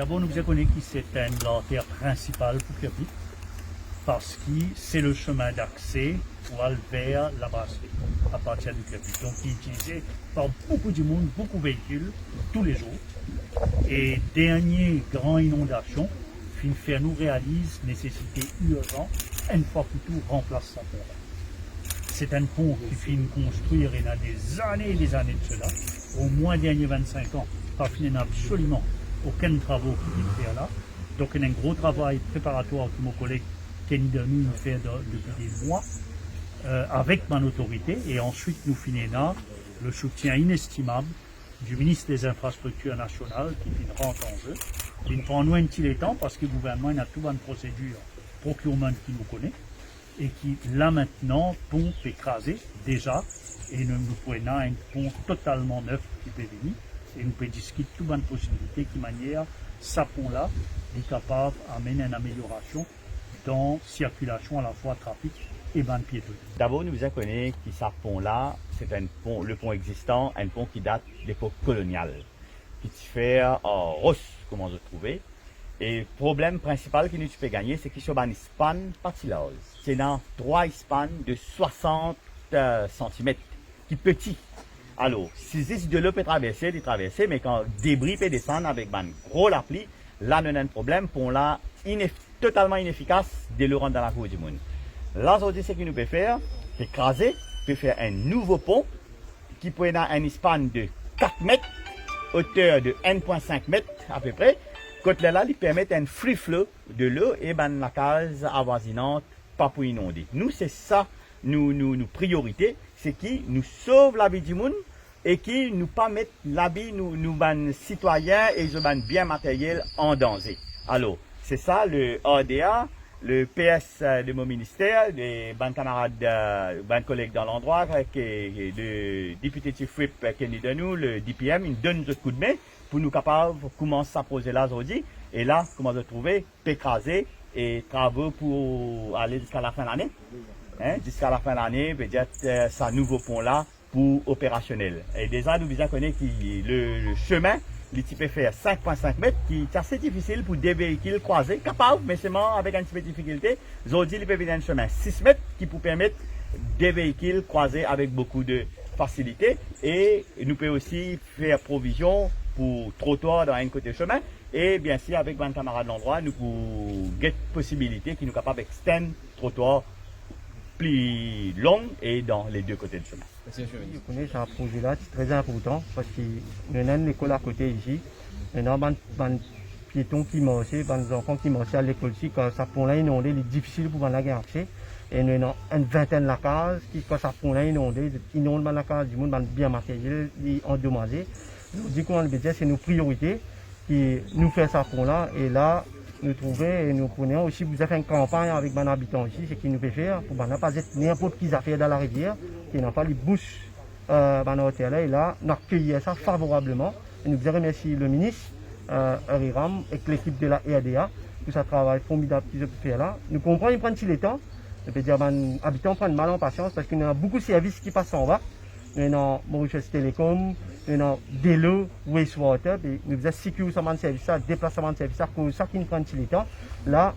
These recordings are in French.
D'abord, nous connaissons que c'est l'artère principale pour Québec, parce que c'est le chemin d'accès pour aller vers la brasserie à partir du Québec. Donc, il est utilisé par beaucoup de monde, beaucoup de véhicules, tous les jours. Et dernière grande inondation, fait nous réalise nécessité urgente, une fois que tout remplace sa pont. C'est un pont qui finit construire il y a des années et des années de cela. Au moins derniers 25 ans, pas fini absolument aucun travaux qui est fait là. Donc il y a un gros travail préparatoire que mon collègue Kenny Denis fait depuis des mois avec mon autorité. Et ensuite nous finissons le soutien inestimable du ministre des Infrastructures nationales qui rentre en jeu. Il prend nous un petit temps parce que le gouvernement a toute une procédure procurement qui nous connaît et qui là maintenant pont écrasé déjà et nous prenons un pont totalement neuf qui peut venir et nous pouvons discuter toute une possibilité qui manière ce pont là est capable d'amener une amélioration dans la circulation à la fois trafic et ban piéton. D'abord, nous connaissons que ce pont-là, c'est un pont, le pont existant, un pont qui date de l'époque coloniale, qui se fait en Ross, comment je trouvais. Et le problème principal que nous pouvons gagner, c'est qu'il y a une span particulière. C'est dans 3 spans de 60 cm, qui est petit. Alors, si c'est de l'eau peut traverser, mais quand le débris peut descendre avec une gros la pluie, là, nous avons un problème, pont là, totalement inefficace de le rendre dans la cour du monde. Là, aujourd'hui, ce que nous pouvons faire, c'est écraser, peut faire un nouveau pont qui peut avoir un span de 4 mètres, hauteur de 1,5 mètre à peu près. Côté là, il permet un free flow de l'eau et ben la case avoisinante pas pour inonder. Nous, c'est ça, nous priorité, c'est qui nous sauve la vie du monde et qui nous pas mettre la vie, nous ban citoyens et je ban bien matériel en danger. Alors, c'est ça le ADA. Le PS de mon ministère, les bonnes camarades, bonnes collègues dans l'endroit, le député Chief Whip Kenny Denou, le DPM, ils donnent un coup de main pour nous capables de commencer à poser là aujourd'hui. Et là, comment de trouver, pécraser et travaux pour aller jusqu'à la fin de l'année. Hein, jusqu'à la fin de l'année, peut-être ce nouveau pont là pour opérationnel. Et déjà, nous visons connaître le chemin. Il peut faire 5,5 mètres, qui est assez difficile pour des véhicules croisés, capable, mais seulement avec un petit peu de difficulté. Aujourd'hui, il peut venir un chemin 6 mètres qui peut permettre des véhicules croisés avec beaucoup de facilité. Et nous pouvons aussi faire provision pour trottoir dans un côté chemin. Et bien sûr, avec 20 camarades de l'endroit, nous pouvons avoir possibilité qui nous capable d'extendre le trottoir plus long et dans les deux côtés du chemin. Je connais ce projet-là, c'est très important parce que nous avons une école à côté ici. Nous avons des piétons qui marchaient, des enfants qui marchaient à l'école ici. Quand ça pont-là inondé, il est difficile pour aller accès. Et nous avons une vingtaine de cases qui, quand ça pont-là inondé, inonde la case du monde, bien matériel, endommagé. Nous disons que c'est nos priorités qui nous fait ça pont-là. Et là, nous trouvons et nous prenons aussi, vous avez fait une campagne avec les habitants ici, ce qu'ils nous fait faire pour ne pas être n'importe qui affaire dans la rivière, qui n'ont pas les bouches dans l'hôtel. Et là, nous accueillons ça favorablement. Et nous remercions le ministre, Riram, et l'équipe de la RDA pour ce travail formidable qu'ils ont fait là. Nous comprenons, ils prennent le temps. Je peux dire, les habitants prennent mal en patience parce qu'il y a beaucoup de services qui passent en bas. Nous avons Mauritius Telecom, nous avons Delo, Wastewater, et nous avons sécurisation de services, déplacement de services, pour ça qui nous prend le temps. Là,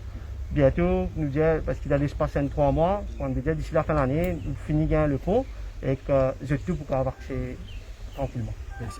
bientôt, nous disons, parce qu'il y a l'espace de 3 mois, on veut dire d'ici la fin de l'année, nous finissons le pont et que je tout pour avoir accès tranquillement. Merci.